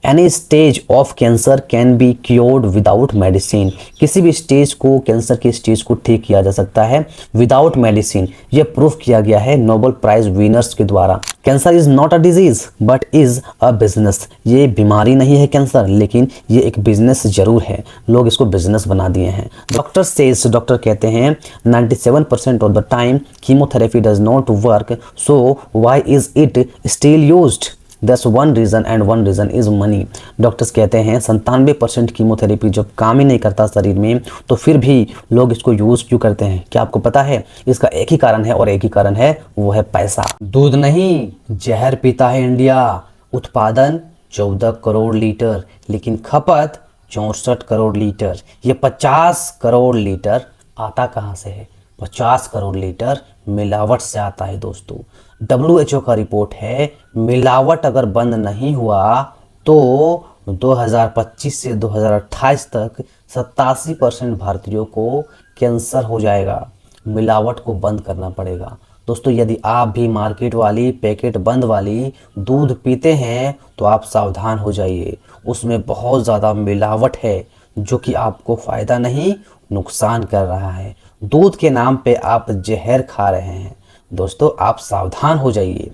Any stage of cancer can be cured without medicine. किसी भी stage को, cancer के स्टेज को ठीक किया जा सकता है विदाउट मेडिसिन। यह प्रूफ किया गया है नोबेल प्राइज विनर्स के द्वारा। Cancer is not a disease but is a business. ये बीमारी नहीं है कैंसर, लेकिन ये एक बिजनेस जरूर है। लोग इसको बिजनेस बना दिए हैं। डॉक्टर सेज, डॉक्टर कहते हैं 97% of the time chemotherapy does not work, so why is it still used? That's one reason and one reason is money। Doctors कहते हैं 97% कीमोथेरेपी जब काम ही नहीं करता शरीर में, तो फिर भी लोग इसको यूज़ क्यों करते हैं? क्या आपको पता है? इसका एक ही कारण है और एक ही कारण है, वो है पैसा। दूध नहीं, जहर पीता है इंडिया। उत्पादन 14 करोड़ लीटर, लेकिन खपत 64 करोड़ लीटर। ये 50 करोड़ लीटर आता कहाँ से है? 50 करोड़ लीटर मिलावट से आता है दोस्तों। WHO का रिपोर्ट है, मिलावट अगर बंद नहीं हुआ तो 2025 से 2028 तक 87% भारतीयों को कैंसर हो जाएगा। मिलावट को बंद करना पड़ेगा दोस्तों। यदि आप भी मार्केट वाली, पैकेट बंद वाली दूध पीते हैं तो आप सावधान हो जाइए। उसमें बहुत ज़्यादा मिलावट है, जो कि आपको फ़ायदा नहीं, नुकसान कर रहा है। दूध के नाम पे आप जहर खा रहे हैं दोस्तों, आप सावधान हो जाइए।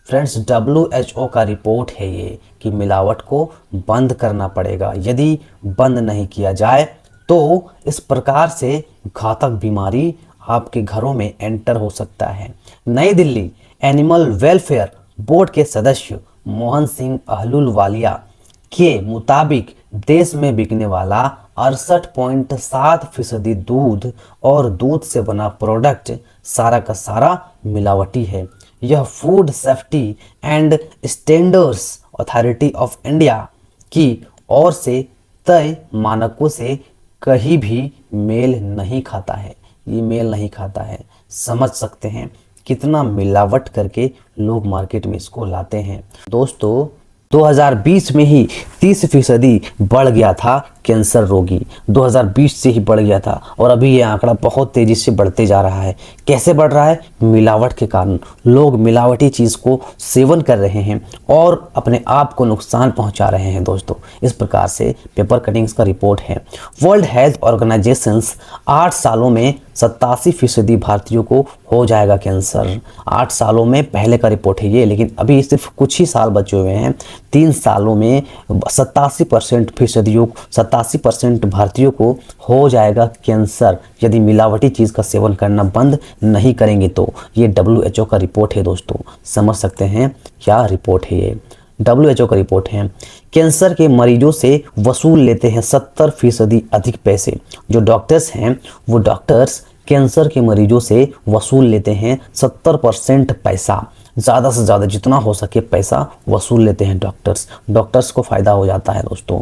फ्रेंड्स, WHO का रिपोर्ट है ये कि मिलावट को बंद करना पड़ेगा। यदि बंद नहीं किया जाए तो इस प्रकार से घातक बीमारी आपके घरों में एंटर हो सकता है। नई दिल्ली एनिमल वेलफेयर बोर्ड के सदस्य मोहन सिंह अहलूवालिया के मुताबिक देश में बिकने वाला 68.7% दूध और दूध से बना प्रोडक्ट सारा का सारा मिलावटी है। यह food safety and standards authority of India की ओर से तय मानकों से कहीं भी मेल नहीं खाता है। ये मेल नहीं खाता है। समझ सकते हैं कितना मिलावट करके लोग मार्केट में इसको लाते हैं। दोस्तों, 2020 में ही 30% बढ़ गया था कैंसर रोगी। 2020 से ही बढ़ गया था और अभी ये आंकड़ा बहुत तेज़ी से बढ़ते जा रहा है। कैसे बढ़ रहा है? मिलावट के कारण। लोग मिलावटी चीज़ को सेवन कर रहे हैं और अपने आप को नुकसान पहुंचा रहे हैं दोस्तों। इस प्रकार से पेपर कटिंग्स का रिपोर्ट है। वर्ल्ड हेल्थ ऑर्गेनाइजेशंस 8 सालों में 87% भारतीयों को हो जाएगा कैंसर। 8 सालों में पहले का रिपोर्ट है ये, लेकिन अभी सिर्फ कुछ ही साल बचे हुए हैं। 3 सालों में 87% भारतीयों को हो जाएगा कैंसर, यदि मिलावटी चीज़ का सेवन करना बंद नहीं करेंगे तो। ये WHO का रिपोर्ट है दोस्तों। समझ सकते हैं क्या रिपोर्ट है ये? WHO का रिपोर्ट है। कैंसर के मरीजों से वसूल लेते हैं 70% अधिक पैसे। जो डॉक्टर्स हैं, वो डॉक्टर्स कैंसर के मरीजों से वसूल लेते हैं 70% पैसा। ज़्यादा से ज़्यादा जितना हो सके पैसा वसूल लेते हैं डॉक्टर्स को फ़ायदा हो जाता है दोस्तों।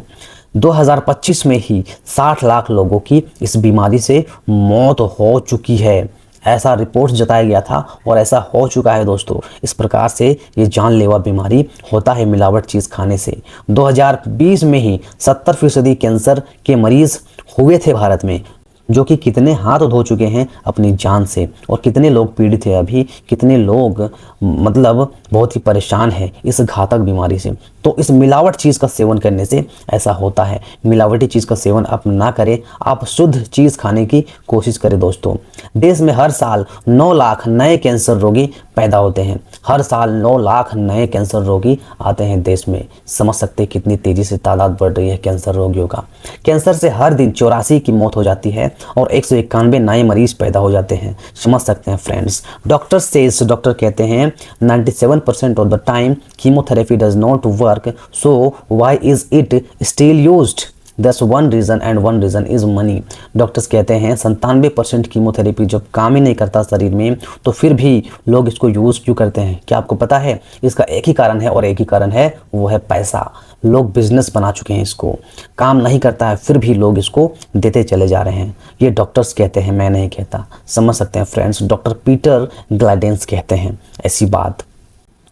2025 में ही 60 लाख लोगों की इस बीमारी से मौत हो चुकी है। ऐसा रिपोर्ट जताया गया था और ऐसा हो चुका है दोस्तों। इस प्रकार से ये जानलेवा बीमारी होता है मिलावट चीज़ खाने से। 2020 में ही 70% कैंसर के मरीज़ हुए थे भारत में, जो कि कितने हाथ धो चुके हैं अपनी जान से, और कितने लोग पीड़ित हैं अभी, कितने लोग मतलब बहुत ही परेशान हैं इस घातक बीमारी से। तो इस मिलावट चीज़ का सेवन करने से ऐसा होता है। मिलावटी चीज़ का सेवन आप ना करें, आप शुद्ध चीज़ खाने की कोशिश करें दोस्तों। देश में हर साल 9 लाख नए कैंसर रोगी पैदा होते हैं। हर साल 9 लाख नए कैंसर रोगी आते हैं देश में। समझ सकते हैं कितनी तेज़ी से तादाद बढ़ रही है कैंसर रोगियों का। कैंसर से हर दिन 84 की मौत हो जाती है और 191 नए मरीज पैदा हो जाते हैं। समझ सकते हैं फ्रेंड्स। डॉक्टर कहते हैं 97% of the time chemotherapy does not work, so why is it still used? That's one reason and one reason is money। Doctors कहते हैं 97% कीमोथेरेपी जब काम ही नहीं करता शरीर में, तो फिर भी लोग इसको यूज़ क्यों करते हैं? क्या आपको पता है? इसका एक ही कारण है और एक ही कारण है, वो है पैसा। लोग बिजनेस बना चुके हैं इसको। काम नहीं करता है फिर भी लोग इसको देते चले जा रहे हैं। ये डॉक्टर्स कहते हैं, मैं नहीं कहता। समझ सकते हैं फ्रेंड्स। डॉक्टर पीटर ग्लाइडेंस कहते हैं ऐसी बात।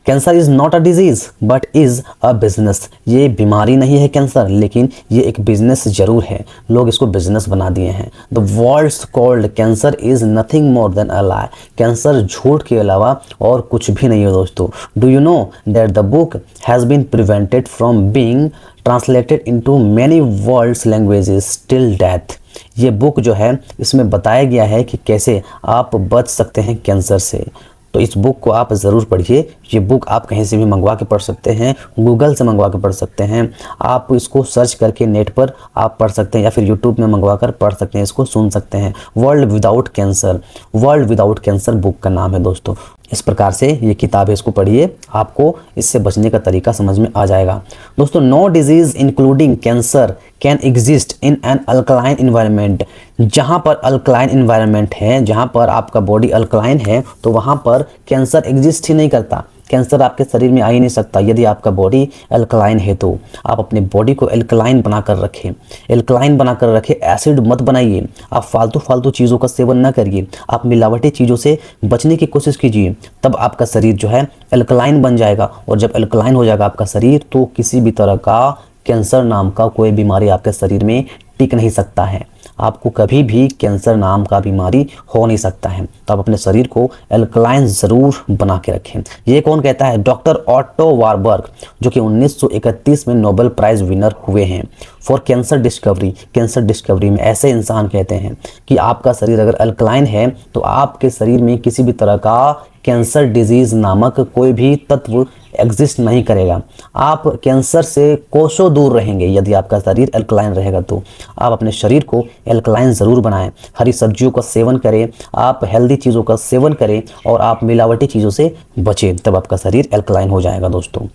Cancer is not a disease but is a business. ये बीमारी नहीं है कैंसर, लेकिन ये एक बिजनेस जरूर है। लोग इसको बिजनेस बना दिए हैं। The words called cancer is nothing more than a lie. Cancer झूठ के अलावा और कुछ भी नहीं है दोस्तों। Do you know that the book has been prevented from being translated into many worlds languages till death. ये बुक जो है इसमें बताया गया है कि कैसे आप बच सकते हैं कैंसर से। तो इस बुक को आप ज़रूर पढ़िए। ये बुक आप कहीं से भी मंगवा के पढ़ सकते हैं, गूगल से मंगवा के पढ़ सकते हैं, आप इसको सर्च करके नेट पर आप पढ़ सकते हैं, या फिर यूट्यूब में मंगवा कर पढ़ सकते हैं, इसको सुन सकते हैं। World without cancer, world without cancer book का नाम है दोस्तों। इस प्रकार से ये किताब है, इसको पढ़िए, आपको इससे बचने का तरीका समझ में आ जाएगा। दोस्तों, no disease including cancer can exist in an alkaline environment. जहाँ पर अल्कलाइन इन्वायरमेंट है, जहाँ पर आपका बॉडी अल्कलाइन है, तो वहाँ पर कैंसर एग्जिस्ट ही नहीं करता। कैंसर आपके शरीर में आ ही नहीं सकता यदि आपका बॉडी अल्कलाइन है। तो आप अपने बॉडी को अल्कलाइन बनाकर रखें, अल्कलाइन बनाकर रखें, एसिड मत बनाइए। आप फालतू चीज़ों का सेवन ना करिए, आप मिलावटी चीज़ों से बचने की कोशिश कीजिए, तब आपका शरीर जो है अल्कलाइन बन जाएगा। और जब अल्कलाइन हो जाएगा आपका शरीर, तो किसी भी तरह का कैंसर नाम का कोई बीमारी आपके शरीर में टिक नहीं सकता है। आपको कभी भी कैंसर नाम का बीमारी हो नहीं सकता है। तो आप अपने शरीर को अल्कलाइन ज़रूर बना के रखें। ये कौन कहता है? डॉक्टर ऑटो वारबर्ग, जो कि 1931 में नोबेल प्राइज़ विनर हुए हैं for cancer discovery. Cancer discovery में ऐसे इंसान कहते हैं कि आपका शरीर अगर अल्कलाइन है तो आपके शरीर में किसी भी तरह का कैंसर डिजीज़ नामक कोई भी तत्व एग्जिस्ट नहीं करेगा। आप कैंसर से कोसों दूर रहेंगे यदि आपका शरीर अल्कलाइन रहेगा। तो आप अपने शरीर को अल्कलाइन ज़रूर बनाएं, हरी सब्जियों का सेवन करें, आप हेल्दी चीज़ों का सेवन करें और आप मिलावटी चीज़ों से बचें, तब आपका शरीर अल्कलाइन हो जाएगा दोस्तों।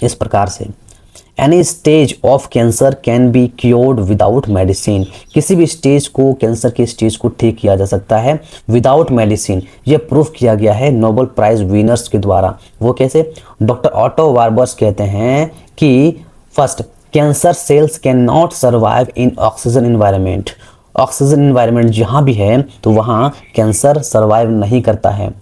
इस प्रकार से any stage of cancer can be cured without medicine. किसी भी स्टेज को, कैंसर के स्टेज को ठीक किया जा सकता है विदाउट मेडिसिन। ये प्रूफ किया गया है नोबेल प्राइज़ विनर्स के द्वारा। वो कैसे? डॉक्टर ऑटो वारबर्ग कहते हैं कि first, cancer cells can not survive in oxygen environment. Oxygen environment जहाँ भी है तो वहाँ कैंसर सर्वाइव नहीं करता है।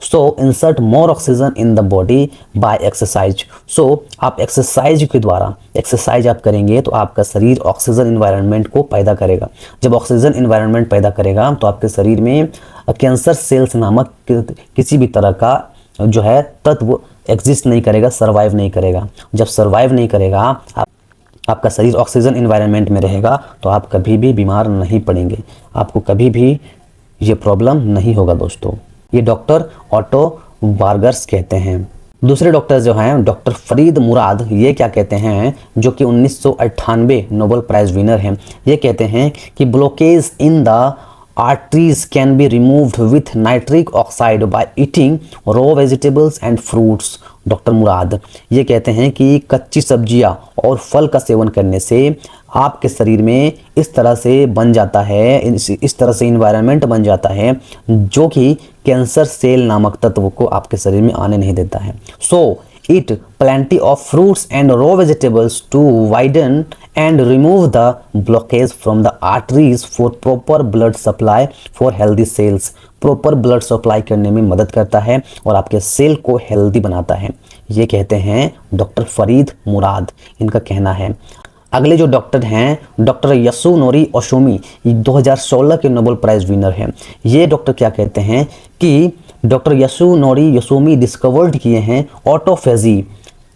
So insert more oxygen in the body by exercise. So आप एक्सरसाइज के द्वारा, एक्सरसाइज आप करेंगे तो आपका शरीर ऑक्सीजन इन्वायरमेंट को पैदा करेगा। जब ऑक्सीजन इन्वायरमेंट पैदा करेगा तो आपके शरीर में कैंसर सेल्स नामक किसी भी तरह का जो है तत्व एग्जिस्ट नहीं करेगा, सर्वाइव नहीं करेगा। जब सर्वाइव नहीं करेगा, आपका शरीर ऑक्सीजन इन्वायरमेंट में रहेगा, तो आप कभी भी बीमार नहीं पड़ेंगे, आपको कभी भी ये प्रॉब्लम नहीं होगा दोस्तों। ये डॉक्टर ऑटो वारबर्ग कहते हैं। दूसरे डॉक्टर जो हैं डॉक्टर फरीद मुराद, ये क्या कहते हैं, जो कि 1998 नोबेल प्राइज़ विनर हैं। ये कहते हैं कि blockage in the arteries can be removed with nitric oxide by eating raw vegetables and fruits। Doctor Murad ये कहते हैं कि कच्ची सब्जियां और फल का सेवन करने से आपके शरीर में इस तरह से बन जाता है, इस तरह से इन्वायरमेंट बन जाता है जो कि कैंसर सेल नामक तत्व को आपके शरीर में आने नहीं देता है। सो eat plenty of fruits and raw vegetables to widen and remove the blockage from the arteries for proper blood supply for healthy cells। Proper blood supply करने में मदद करता है और आपके सेल को हेल्दी बनाता है। ये कहते हैं डॉक्टर फरीद मुराद, इनका कहना है। अगले जो डॉक्टर हैं डॉक्टर यासुनोरी ओशोमी, 2016 के नोबेल प्राइज़ विनर हैं। ये डॉक्टर क्या कहते हैं कि डॉक्टर यासुनोरी ओशोमी डिस्कवर्ड किए हैं ऑटोफेजी।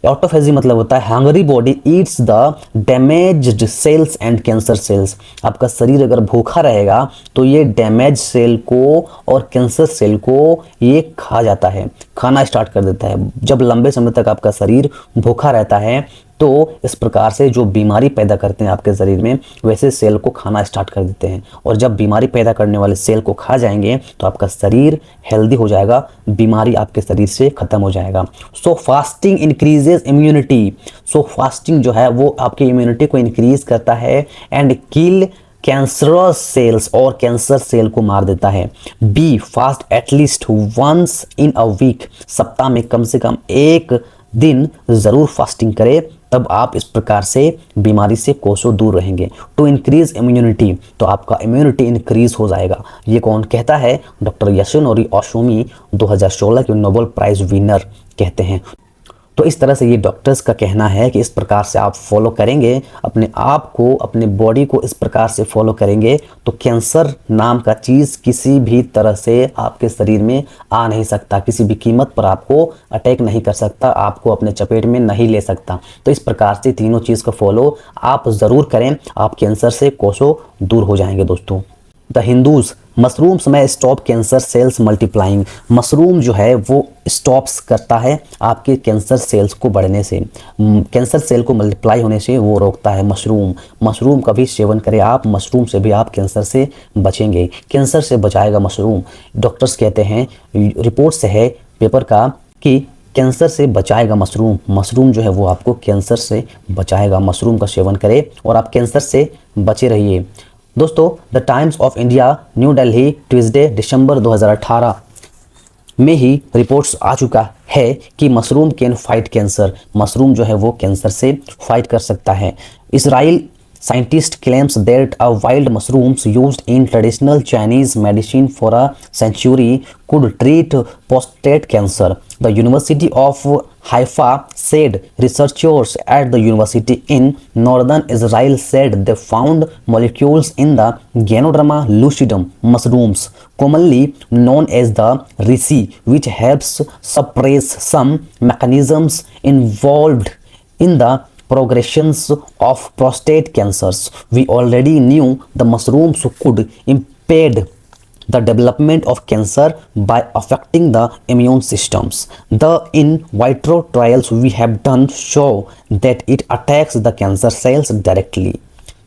ऑटोफेजी मतलब होता है hungry body eats the damaged cells and cancer cells. आपका शरीर अगर भूखा रहेगा तो ये डैमेज सेल को और कैंसर सेल को ये खा जाता है, खाना स्टार्ट कर देता है। जब लंबे समय तक आपका शरीर भूखा रहता है तो इस प्रकार से जो बीमारी पैदा करते हैं आपके शरीर में, वैसे सेल को खाना स्टार्ट कर देते हैं। और जब बीमारी पैदा करने वाले सेल को खा जाएंगे तो आपका शरीर हेल्दी हो जाएगा, बीमारी आपके शरीर से ख़त्म हो जाएगा। So fasting increases immunity. So fasting जो है वो आपकी इम्यूनिटी को इंक्रीज करता है एंड किल कैंसरस सेल्स, और कैंसर सेल को मार देता है। Be fast at least once in a week. सप्ताह में कम से कम एक दिन ज़रूर फास्टिंग करें, तब आप इस प्रकार से बीमारी से कोसों दूर रहेंगे। टू इंक्रीज इम्यूनिटी, तो आपका इम्यूनिटी इंक्रीज हो जाएगा। ये कौन कहता है? डॉक्टर यासुनोरी ओशोमी, 2016 के नोबेल प्राइज़ विनर कहते हैं। तो इस तरह से ये डॉक्टर्स का कहना है कि इस प्रकार से आप फॉलो करेंगे अपने आप को, अपने बॉडी को इस प्रकार से फॉलो करेंगे तो कैंसर नाम का चीज़ किसी भी तरह से आपके शरीर में आ नहीं सकता, किसी भी कीमत पर आपको अटैक नहीं कर सकता, आपको अपने चपेट में नहीं ले सकता। तो इस प्रकार से तीनों चीज़ का फॉलो आप ज़रूर करें, आप कैंसर से कोसों दूर हो जाएंगे दोस्तों। द हिंदूज, मशरूम्स में stop cancer cells multiplying. Mushroom जो है वो स्टॉप्स करता है आपके कैंसर सेल्स को बढ़ने से, कैंसर सेल को मल्टीप्लाई होने से वो रोकता है मशरूम का भी सेवन करें आप, मशरूम से भी आप कैंसर से बचेंगे, कैंसर से बचाएगा मशरूम। डॉक्टर्स कहते हैं, रिपोर्ट से है पेपर का, कि कैंसर से बचाएगा मशरूम जो है वो आपको कैंसर से बचाएगा। मशरूम का सेवन करें और आप कैंसर से बचे रहिए। दोस्तों, the Times of India New Delhi Tuesday दिसंबर 2018 में ही रिपोर्ट्स आ चुका है कि mushroom can fight cancer, mushroom जो है वो कैंसर से फाइट कर सकता है। Israel scientist claims that a wild mushrooms used in traditional Chinese medicine for a century could treat prostate cancer. The University of Haifa said researchers at the university in northern Israel said they found molecules in the Ganoderma lucidum mushrooms, commonly known as the reishi, which helps suppress some mechanisms involved in the progressions of prostate cancers. We already knew the mushrooms could impede the development of cancer by affecting the immune systems. The in vitro trials we have done show that it attacks the cancer cells directly.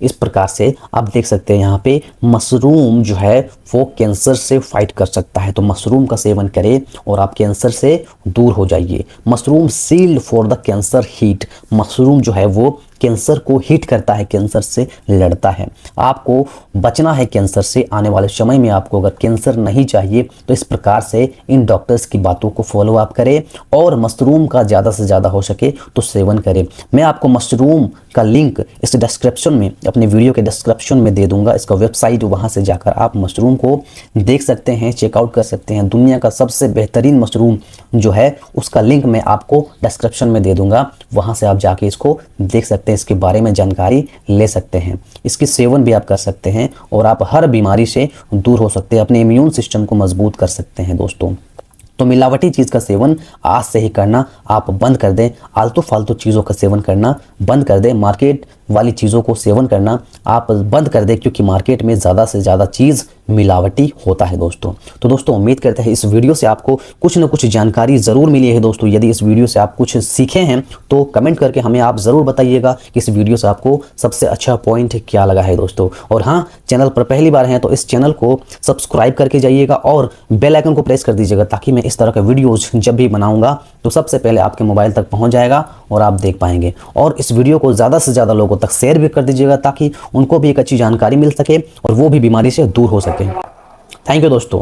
इस प्रकार से आप देख सकते हैं यहाँ पे mushroom जो है वो कैंसर से फाइट कर सकता है। तो मशरूम का सेवन करें और आप कैंसर से दूर हो जाइए। Mushroom sealed for the cancer heat, mushroom जो है वो कैंसर को हीट करता है, कैंसर से लड़ता है। आपको बचना है कैंसर से। आने वाले समय में आपको अगर कैंसर नहीं चाहिए तो इस प्रकार से इन डॉक्टर्स की बातों को फॉलो अप करें और मशरूम का ज़्यादा से ज़्यादा हो सके तो सेवन करें। मैं आपको मशरूम का लिंक इस डिस्क्रिप्शन में, अपने वीडियो के डिस्क्रिप्शन में दे दूंगा, इसका वेबसाइट, वहाँ से जाकर आप मशरूम को देख सकते हैं, चेकआउट कर सकते हैं। दुनिया का सबसे बेहतरीन मशरूम जो है उसका लिंक मैं आपको डिस्क्रिप्शन में दे दूंगा, वहाँ से आप जाके इसको देख सकते हैं, इसके बारे में जानकारी ले सकते हैं। इसकी सेवन भी आप कर सकते हैं और आप हर बीमारी से दूर हो सकते हैं, अपने इम्यून सिस्टम को मजबूत कर सकते हैं दोस्तों। तो मिलावटी चीज़ का सेवन आज से ही करना आप बंद कर दें, आलतू फालतू चीज़ों का सेवन करना बंद कर दें, मार्केट वाली चीज़ों को सेवन करना आप बंद कर दें, क्योंकि मार्केट में ज़्यादा से ज़्यादा चीज़ मिलावटी होता है दोस्तों। तो दोस्तों, उम्मीद करते हैं इस वीडियो से आपको कुछ न कुछ जानकारी ज़रूर मिली है दोस्तों। यदि इस वीडियो से आप कुछ सीखे हैं तो कमेंट करके हमें आप ज़रूर बताइएगा कि इस वीडियो से आपको सबसे अच्छा पॉइंट क्या लगा है दोस्तों। और हाँ, चैनल पर पहली बार हैं तो इस चैनल को सब्सक्राइब करके जाइएगा और बेल आइकन को प्रेस कर दीजिएगा, ताकि मैं इस तरह का वीडियोज़ जब भी बनाऊँगा तो सबसे पहले आपके मोबाइल तक पहुँच जाएगा और आप देख पाएंगे। और इस वीडियो को ज़्यादा से ज़्यादा लोगों तक शेयर भी कर दीजिएगा, ताकि उनको भी एक अच्छी जानकारी मिल सके और वो भी बीमारी से दूर हो सके। थैंक यू दोस्तों।